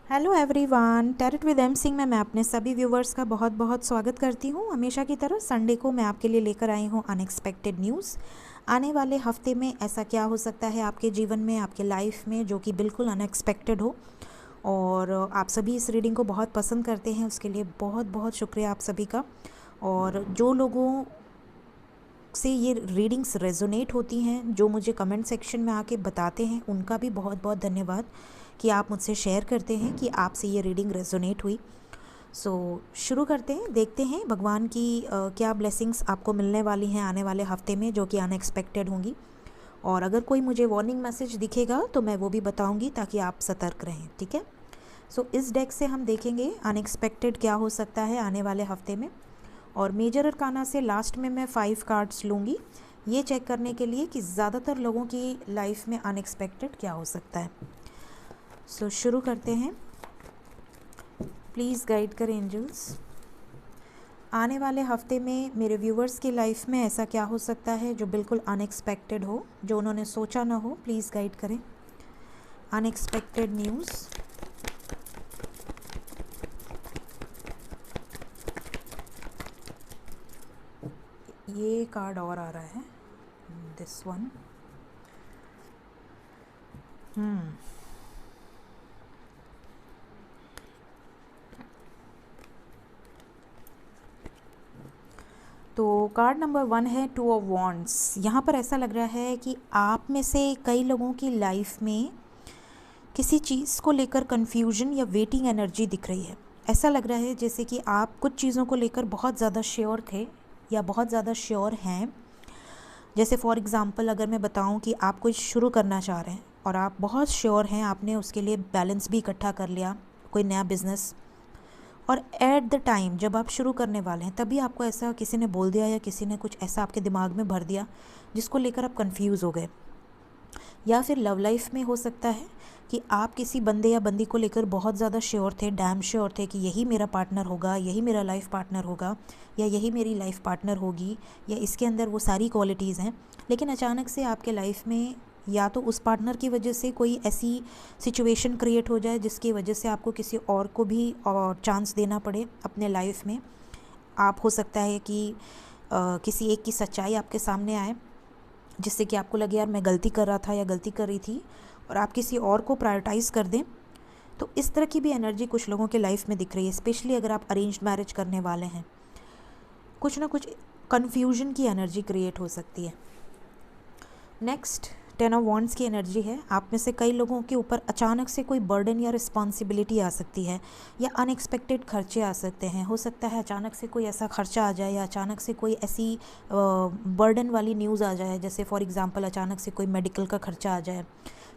Hello everyone, tarot with M Singh में मैं अपने सभी व्यूवर्स का बहुत बहुत स्वागत करती हूँ। हमेशा की तरह संडे को मैं आपके लिए लेकर आई हूँ अनएक्सपेक्टेड न्यूज़। आने वाले हफ्ते में ऐसा क्या हो सकता है आपके जीवन में, आपके लाइफ में, जो कि बिल्कुल अनएक्सपेक्टेड हो। और आप सभी इस रीडिंग को बहुत पसंद करते हैं, उसके लिए बहुत बहुत शुक्रिया आप सभी का। और जो लोगों से ये रीडिंग्स रेजोनेट होती हैं, जो मुझे कमेंट सेक्शन में आके बताते हैं, उनका भी बहुत बहुत धन्यवाद कि आप मुझसे शेयर करते हैं कि आपसे ये रीडिंग रेजोनेट हुई। शुरू करते हैं, देखते हैं भगवान की क्या ब्लेसिंग्स आपको मिलने वाली हैं आने वाले हफ्ते में, जो कि अनएक्सपेक्टेड होंगी। और अगर कोई मुझे वार्निंग मैसेज दिखेगा तो मैं वो भी बताऊंगी ताकि आप सतर्क रहें, ठीक है। इस डेक से हम देखेंगे अनएक्सपेक्टेड क्या हो सकता है आने वाले हफ्ते में। और मेजर अरकाना से लास्ट में मैं 5 कार्ड्स लूँगी, ये चेक करने के लिए कि ज़्यादातर लोगों की लाइफ में अनएक्सपेक्टेड क्या हो सकता है। शुरू करते हैं। प्लीज़ गाइड करें एंजल्स। आने वाले हफ्ते में मेरे व्यूवर्स की लाइफ में ऐसा क्या हो सकता है जो बिल्कुल अनएक्सपेक्टेड हो, जो उन्होंने सोचा ना हो। प्लीज़ गाइड करें। Unexpected news. ये कार्ड और आ रहा है, दिस वन। तो कार्ड नंबर 1 है 2 ऑफ वॉन्ड्स। यहाँ पर ऐसा लग रहा है कि आप में से कई लोगों की लाइफ में किसी चीज़ को लेकर कन्फ्यूजन या वेटिंग एनर्जी दिख रही है। ऐसा लग रहा है जैसे कि आप कुछ चीज़ों को लेकर बहुत ज़्यादा श्योर थे या बहुत ज़्यादा श्योर हैं। जैसे फॉर एग्ज़ाम्पल अगर मैं बताऊं कि आप कुछ शुरू करना चाह रहे हैं और आप बहुत श्योर हैं, आपने उसके लिए बैलेंस भी इकट्ठा कर लिया, कोई नया बिज़नेस, और एट द टाइम जब आप शुरू करने वाले हैं तभी आपको ऐसा किसी ने बोल दिया या किसी ने कुछ ऐसा आपके दिमाग में भर दिया जिसको लेकर आप कंफ्यूज हो गए। या फिर लव लाइफ में हो सकता है कि आप किसी बंदे या बंदी को लेकर बहुत ज़्यादा श्योर थे, डैम श्योर थे कि यही मेरा पार्टनर होगा, यही मेरा लाइफ पार्टनर होगा, या यही मेरी लाइफ पार्टनर होगी, या इसके अंदर वो सारी क्वालिटीज़ हैं। लेकिन अचानक से आपके लाइफ में या तो उस पार्टनर की वजह से कोई ऐसी सिचुएशन क्रिएट हो जाए जिसकी वजह से आपको किसी और को भी और चांस देना पड़े अपने लाइफ में। आप हो सकता है कि किसी एक की सच्चाई आपके सामने आए जिससे कि आपको लगे यार मैं गलती कर रहा था या गलती कर रही थी, और आप किसी और को प्रायोरिटाइज़ कर दें। तो इस तरह की भी एनर्जी कुछ लोगों के लाइफ में दिख रही है, स्पेशली अगर आप अरेंज्ड मैरिज करने वाले हैं। कुछ ना कुछ कन्फ्यूजन की एनर्जी क्रिएट हो सकती है। नेक्स्ट 10 ऑफ वॉन्ड्स की एनर्जी है। आप में से कई लोगों के ऊपर अचानक से कोई बर्डन या रिस्पॉन्सिबिलिटी आ सकती है, या अनएक्सपेक्टेड खर्चे आ सकते हैं। हो सकता है अचानक से कोई ऐसा खर्चा आ जाए या अचानक से कोई ऐसी बर्डन वाली न्यूज़ आ जाए, जैसे फॉर एग्ज़ाम्पल अचानक से कोई मेडिकल का खर्चा आ जाए,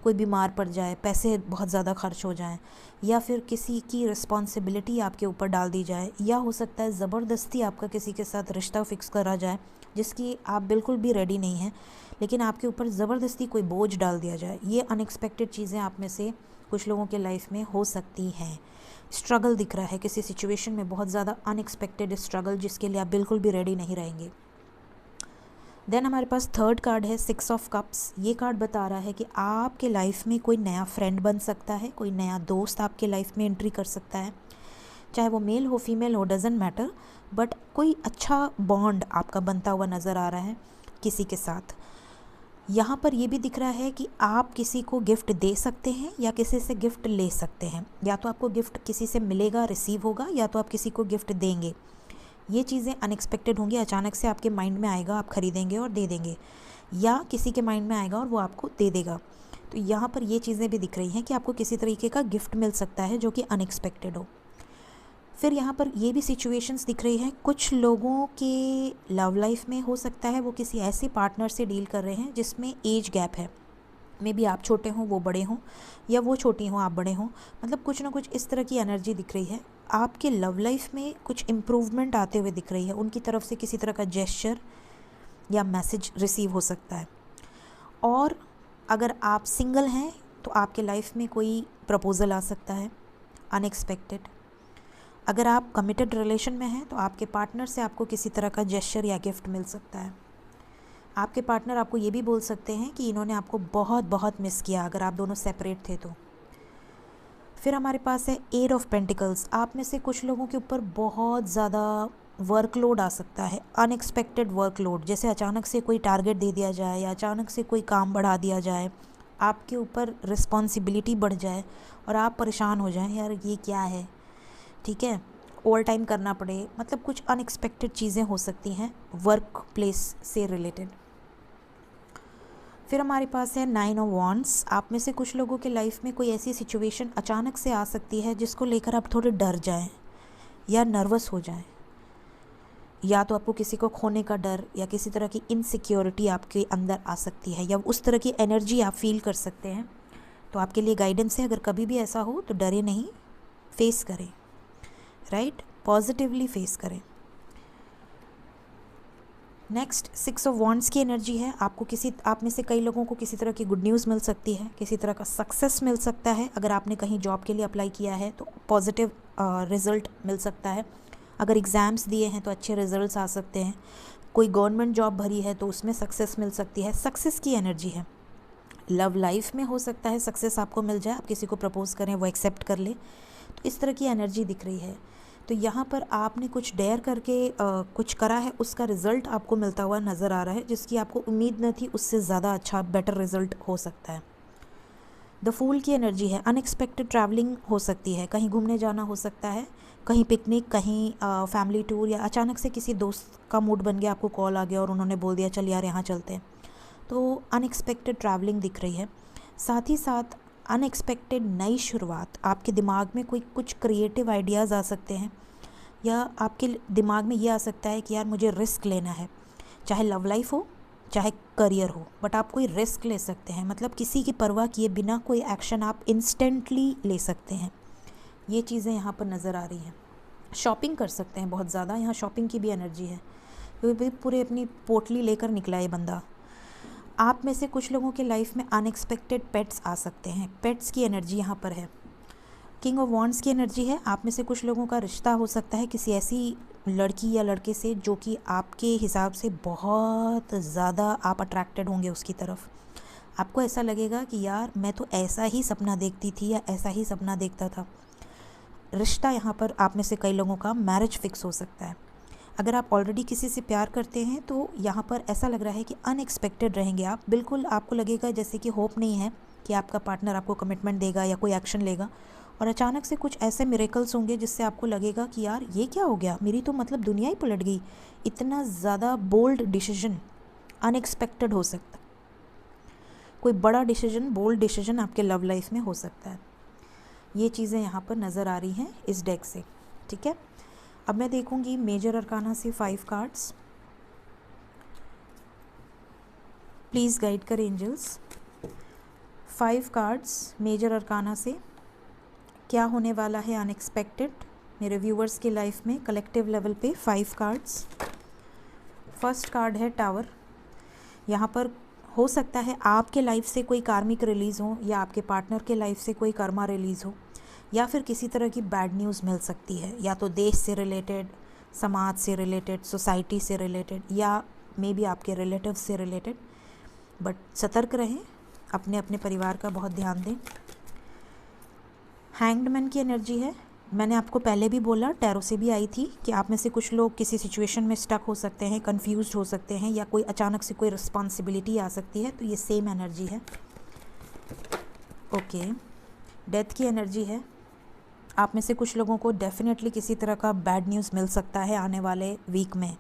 कोई बीमार पड़ जाए, पैसे बहुत ज़्यादा खर्च हो जाएं, या फिर किसी की रिस्पॉन्सिबिलिटी आपके ऊपर डाल दी जाए, या हो सकता है ज़बरदस्ती आपका किसी के साथ रिश्ता फिक्स करा जाए जिसकी आप बिल्कुल भी रेडी नहीं हैं, लेकिन आपके ऊपर ज़बरदस्ती कोई बोझ डाल दिया जाए। ये अनएक्सपेक्टेड चीज़ें आप में से कुछ लोगों के लाइफ में हो सकती हैं। स्ट्रगल दिख रहा है किसी सिचुएशन में, बहुत ज़्यादा अनएक्सपेक्टेड स्ट्रगल जिसके लिए आप बिल्कुल भी रेडी नहीं रहेंगे। देन हमारे पास थर्ड कार्ड है 6 ऑफ कप्स। ये कार्ड बता रहा है कि आपके लाइफ में कोई नया फ्रेंड बन सकता है, कोई नया दोस्त आपके लाइफ में एंट्री कर सकता है, चाहे वो मेल हो फीमेल हो, डजेंट मैटर, बट कोई अच्छा बॉन्ड आपका बनता हुआ नज़र आ रहा है किसी के साथ। यहाँ पर ये भी दिख रहा है कि आप किसी को गिफ्ट दे सकते हैं या किसी से गिफ्ट ले सकते हैं। या तो आपको गिफ्ट किसी से मिलेगा, रिसीव होगा, या तो आप किसी को गिफ्ट देंगे। ये चीज़ें अनएक्सपेक्टेड होंगी, अचानक से आपके माइंड में आएगा, आप खरीदेंगे और दे देंगे, या किसी के माइंड में आएगा और वो आपको दे देगा। तो यहाँ पर ये चीज़ें भी दिख रही हैं कि आपको किसी तरीके का गिफ्ट मिल सकता है जो कि अनएक्सपेक्टेड हो। फिर यहाँ पर ये भी सिचुएशंस दिख रही हैं, कुछ लोगों के लव लाइफ में हो सकता है वो किसी ऐसे पार्टनर से डील कर रहे हैं जिसमें एज गैप है। मे बी आप छोटे हों वो बड़े हों, या वो छोटी हों आप बड़े हों, मतलब कुछ ना कुछ इस तरह की एनर्जी दिख रही है। आपके लव लाइफ में कुछ इम्प्रूवमेंट आते हुए दिख रही है, उनकी तरफ से किसी तरह का जेस्चर या मैसेज रिसीव हो सकता है। और अगर आप सिंगल हैं तो आपके लाइफ में कोई प्रपोज़ल आ सकता है अनएक्सपेक्टेड। अगर आप कमिटेड रिलेशन में हैं तो आपके पार्टनर से आपको किसी तरह का जेस्चर या गिफ्ट मिल सकता है। आपके पार्टनर आपको ये भी बोल सकते हैं कि इन्होंने आपको बहुत बहुत मिस किया अगर आप दोनों सेपरेट थे तो। फिर हमारे पास है एट ऑफ पेंटिकल्स। आप में से कुछ लोगों के ऊपर बहुत ज़्यादा वर्कलोड आ सकता है, अनएक्सपेक्टेड वर्कलोड, जैसे अचानक से कोई टारगेट दे दिया जाए या अचानक से कोई काम बढ़ा दिया जाए, आपके ऊपर रिस्पॉन्सिबिलिटी बढ़ जाए और आप परेशान हो जाएं, यार ये क्या है, ठीक है, ओवर टाइम करना पड़े, मतलब कुछ अनएक्सपेक्टेड चीज़ें हो सकती हैं वर्क प्लेस से रिलेटेड। फिर हमारे पास है नाइन ऑफ वॉन्ड्स। आप में से कुछ लोगों के लाइफ में कोई ऐसी सिचुएशन अचानक से आ सकती है जिसको लेकर आप थोड़े डर जाएं या नर्वस हो जाएं, या तो आपको किसी को खोने का डर या किसी तरह की इनसिक्योरिटी आपके अंदर आ सकती है, या उस तरह की एनर्जी आप फील कर सकते हैं। तो आपके लिए गाइडेंस है, अगर कभी भी ऐसा हो तो डरे नहीं, फेस करें, राइट, पॉजिटिवली फेस करें। नेक्स्ट सिक्स ऑफ वॉन्ड्स की एनर्जी है। आप में से कई लोगों को किसी तरह की गुड न्यूज़ मिल सकती है, किसी तरह का सक्सेस मिल सकता है। अगर आपने कहीं जॉब के लिए अप्लाई किया है तो पॉजिटिव रिजल्ट मिल सकता है। अगर एग्ज़ाम्स दिए हैं तो अच्छे रिजल्ट्स आ सकते हैं। कोई गवर्नमेंट जॉब भरी है तो उसमें सक्सेस मिल सकती है, सक्सेस की एनर्जी है। लव लाइफ में हो सकता है सक्सेस आपको मिल जाए, आप किसी को प्रपोज करें, वो एक्सेप्ट कर ले, तो इस तरह की एनर्जी दिख रही है। तो यहाँ पर आपने कुछ डेयर करके कुछ करा है, उसका रिज़ल्ट आपको मिलता हुआ नज़र आ रहा है, जिसकी आपको उम्मीद न थी, उससे ज़्यादा अच्छा बेटर रिज़ल्ट हो सकता है। द फूल की एनर्जी है, अनएक्सपेक्टेड ट्रैवलिंग हो सकती है, कहीं घूमने जाना हो सकता है, कहीं पिकनिक, कहीं फैमिली टूर, या अचानक से किसी दोस्त का मूड बन गया, आपको कॉल आ गया और उन्होंने बोल दिया चल यार यहाँ चलते हैं, तो अनएक्सपेक्टेड ट्रैवलिंग दिख रही है। साथ ही साथ अनएक्सपेक्टेड नई शुरुआत, आपके दिमाग में कोई कुछ क्रिएटिव आइडियाज़ आ सकते हैं, या आपके दिमाग में ये आ सकता है कि यार मुझे रिस्क लेना है, चाहे लव लाइफ हो चाहे करियर हो, बट आप कोई रिस्क ले सकते हैं, मतलब किसी की परवाह किए बिना कोई एक्शन आप इंस्टेंटली ले सकते हैं। ये चीज़ें यहाँ पर नज़र आ रही हैं। शॉपिंग कर सकते हैं बहुत ज़्यादा, यहाँ शॉपिंग की भी एनर्जी है, क्योंकि पूरे अपनी पोटली लेकर निकला ये बंदा। आप में से कुछ लोगों के लाइफ में अनएक्सपेक्टेड पेट्स आ सकते हैं, पेट्स की एनर्जी यहाँ पर है। किंग ऑफ वॉन्ड्स की एनर्जी है, आप में से कुछ लोगों का रिश्ता हो सकता है किसी ऐसी लड़की या लड़के से जो कि आपके हिसाब से बहुत ज़्यादा आप अट्रैक्टेड होंगे उसकी तरफ। आपको ऐसा लगेगा कि यार मैं तो ऐसा ही सपना देखती थी या ऐसा ही सपना देखता था। रिश्ता यहाँ पर आप में से कई लोगों का मैरिज फिक्स हो सकता है। अगर आप ऑलरेडी किसी से प्यार करते हैं तो यहाँ पर ऐसा लग रहा है कि अनएक्सपेक्टेड रहेंगे आप, बिल्कुल आपको लगेगा जैसे कि होप नहीं है कि आपका पार्टनर आपको कमिटमेंट देगा या कोई एक्शन लेगा, और अचानक से कुछ ऐसे मिरेकल्स होंगे जिससे आपको लगेगा कि यार ये क्या हो गया, मेरी तो मतलब दुनिया ही पलट गई। इतना ज़्यादा बोल्ड डिसीजन अनएक्सपेक्टेड हो सकता है, कोई बड़ा डिसीजन, बोल्ड डिसीजन आपके लव लाइफ में हो सकता है। ये चीज़ें यहाँ पर नज़र आ रही हैं इस डेक से, ठीक है। अब मैं देखूँगी मेजर अरकाना से 5 कार्ड्स, प्लीज़ गाइड कर एंजल्स। 5 कार्ड्स मेजर अरकाना से, क्या होने वाला है अनएक्सपेक्टेड मेरे व्यूवर्स की लाइफ में कलेक्टिव लेवल पे। 5 कार्ड्स। फर्स्ट कार्ड है टावर। यहाँ पर हो सकता है आपके लाइफ से कोई कार्मिक रिलीज़ हो, या आपके पार्टनर के लाइफ से कोई कर्मा रिलीज़ हो, या फिर किसी तरह की बैड न्यूज़ मिल सकती है, या तो देश से रिलेटेड, समाज से रिलेटेड, सोसाइटी से रिलेटेड, या मे बी आपके रिलेटिव से रिलेटेड। बट सतर्क रहें, अपने अपने परिवार का बहुत ध्यान दें। हैंग्ड मैन की एनर्जी है। मैंने आपको पहले भी बोला, टैरो से भी आई थी, कि आप में से कुछ लोग किसी सिचुएशन में स्टक हो सकते हैं, कंफ्यूज्ड हो सकते हैं, या कोई अचानक से कोई रिस्पॉन्सिबिलिटी आ सकती है, तो ये सेम एनर्जी है। ओके, डेथ की एनर्जी है। आप में से कुछ लोगों को डेफिनेटली किसी तरह का बैड न्यूज़ मिल सकता है आने वाले वीक में।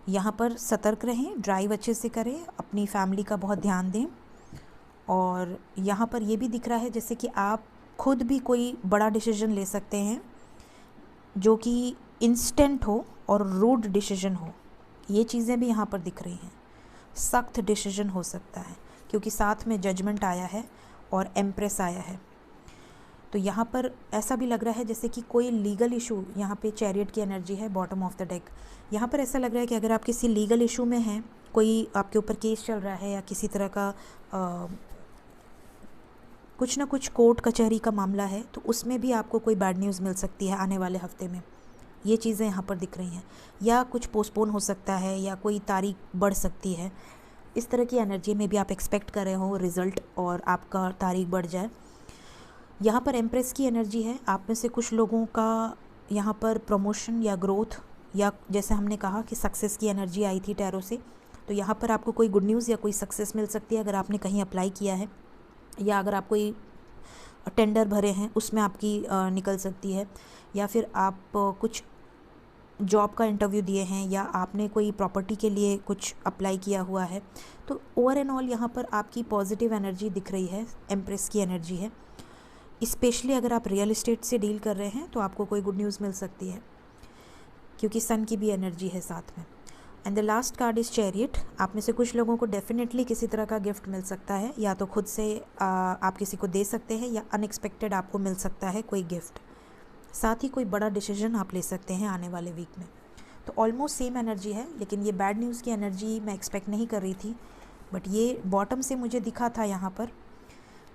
यहाँ पर सतर्क रहें, ड्राइव अच्छे से करें, अपनी फैमिली का बहुत ध्यान दें। और यहाँ पर ये भी दिख रहा है जैसे कि आप खुद भी कोई बड़ा डिसीजन ले सकते हैं जो कि इंस्टेंट हो और रूड डिसीजन हो। ये चीज़ें भी यहाँ पर दिख रही हैं। सख्त डिसीजन हो सकता है क्योंकि साथ में जजमेंट आया है और एम्प्रेस आया है। तो यहाँ पर ऐसा भी लग रहा है जैसे कि कोई लीगल इशू, यहाँ पे चैरियट की एनर्जी है बॉटम ऑफ द डेक। यहाँ पर ऐसा लग रहा है कि अगर आप किसी लीगल इशू में हैं, कोई आपके ऊपर केस चल रहा है, या किसी तरह का कुछ ना कुछ कोर्ट कचहरी का मामला है, तो उसमें भी आपको कोई बैड न्यूज़ मिल सकती है आने वाले हफ्ते में। ये चीज़ें यहाँ पर दिख रही हैं। या कुछ पोस्टपोन हो सकता है, या कोई तारीख बढ़ सकती है। इस तरह की एनर्जी में भी आप एक्सपेक्ट कर रहे हो रिज़ल्ट और आपका तारीख बढ़ जाए। यहाँ पर एम्प्रेस की एनर्जी है। आप में से कुछ लोगों का यहाँ पर प्रमोशन या ग्रोथ, या जैसे हमने कहा कि सक्सेस की एनर्जी आई थी टैरो से, तो यहाँ पर आपको कोई गुड न्यूज़ या कोई सक्सेस मिल सकती है अगर आपने कहीं अप्लाई किया है, या अगर आप कोई टेंडर भरे हैं उसमें आपकी निकल सकती है, या फिर आप कुछ जॉब का इंटरव्यू दिए हैं, या आपने कोई प्रॉपर्टी के लिए कुछ अप्लाई किया हुआ है। तो ओवर एंड ऑल यहाँ पर आपकी पॉजिटिव एनर्जी दिख रही है, एम्प्रेस की एनर्जी है। स्पेशली अगर आप रियल एस्टेट से डील कर रहे हैं तो आपको कोई गुड न्यूज़ मिल सकती है, क्योंकि सन की भी एनर्जी है साथ में। And the last card is chariot. आप में से कुछ लोगों को डेफिनेटली किसी तरह का गिफ्ट मिल सकता है, या तो खुद से आप किसी को दे सकते हैं, या अनएक्सपेक्टेड आपको मिल सकता है कोई गिफ्ट। साथ ही कोई बड़ा डिसीजन आप ले सकते हैं आने वाले वीक में। तो ऑलमोस्ट सेम एनर्जी है, लेकिन ये बैड न्यूज़ की एनर्जी मैं एक्सपेक्ट नहीं कर रही थी, बट ये बॉटम से मुझे दिखा था यहाँ पर,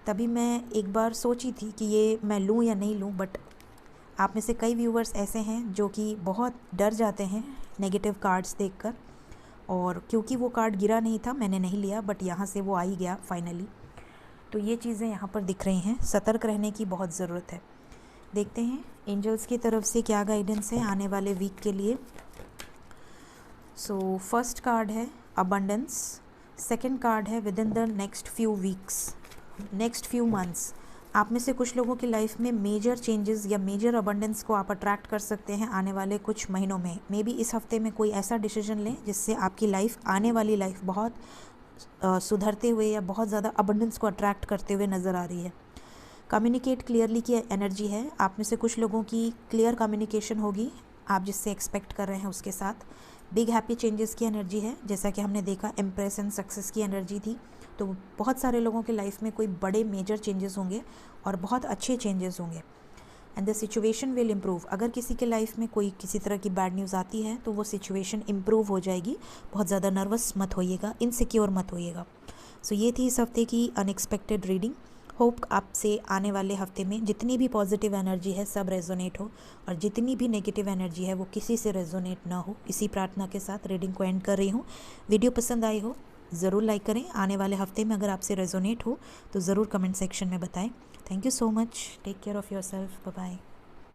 तभी मैं एक बार सोची थी कि ये मैं लूँ या नहीं लूँ। बट आप में से कई व्यूवर्स ऐसे हैं जो कि बहुत डर जाते हैं नेगेटिव कार्ड्स देखकर, और क्योंकि वो कार्ड गिरा नहीं था मैंने नहीं लिया, बट यहाँ से वो आ ही गया फाइनली। तो ये चीज़ें यहाँ पर दिख रही हैं। सतर्क रहने की बहुत ज़रूरत है। देखते हैं एंजल्स की तरफ से क्या गाइडेंस है आने वाले वीक के लिए। सो फर्स्ट कार्ड है अबंडेंस, सेकंड कार्ड है with in the next few weeks, next few months. आप में से कुछ लोगों की लाइफ में मेजर चेंजेस या मेजर अबंडेंस को आप अट्रैक्ट कर सकते हैं आने वाले कुछ महीनों में। मे बी इस हफ्ते में कोई ऐसा डिसीजन लें जिससे आपकी लाइफ, आने वाली लाइफ बहुत सुधरते हुए या बहुत ज़्यादा अबंडेंस को अट्रैक्ट करते हुए नज़र आ रही है। कम्युनिकेट क्लियरली की एनर्जी है। आप में से कुछ लोगों की क्लियर कम्युनिकेशन होगी आप जिससे एक्सपेक्ट कर रहे हैं उसके साथ। बिग हैप्पी चेंजेस की एनर्जी है, जैसा कि हमने देखा एम्प्रेस एंड सक्सेस की एनर्जी थी। तो बहुत सारे लोगों के लाइफ में कोई बड़े मेजर चेंजेस होंगे और बहुत अच्छे चेंजेस होंगे, and the situation will improve. अगर किसी के लाइफ में कोई किसी तरह की बैड न्यूज़ आती है तो वो सिचुएशन इम्प्रूव हो जाएगी। बहुत ज़्यादा नर्वस मत होइएगा, इनसिक्योर मत होइएगा। सो ये थी इस हफ्ते की अनएक्सपेक्टेड रीडिंग। होप आपसे आने वाले हफ्ते में जितनी भी पॉजिटिव एनर्जी है सब रेजोनेट हो, और जितनी भी नेगेटिव एनर्जी है वो किसी से रेजोनेट ना हो। इसी प्रार्थना के साथ रीडिंग को एंड कर रही हूँ। वीडियो पसंद आई हो ज़रूर लाइक करें। आने वाले हफ्ते में अगर आपसे रेजोनेट हो तो ज़रूर कमेंट सेक्शन में बताएं। Thank you so much. Take care of your self. Bye bye.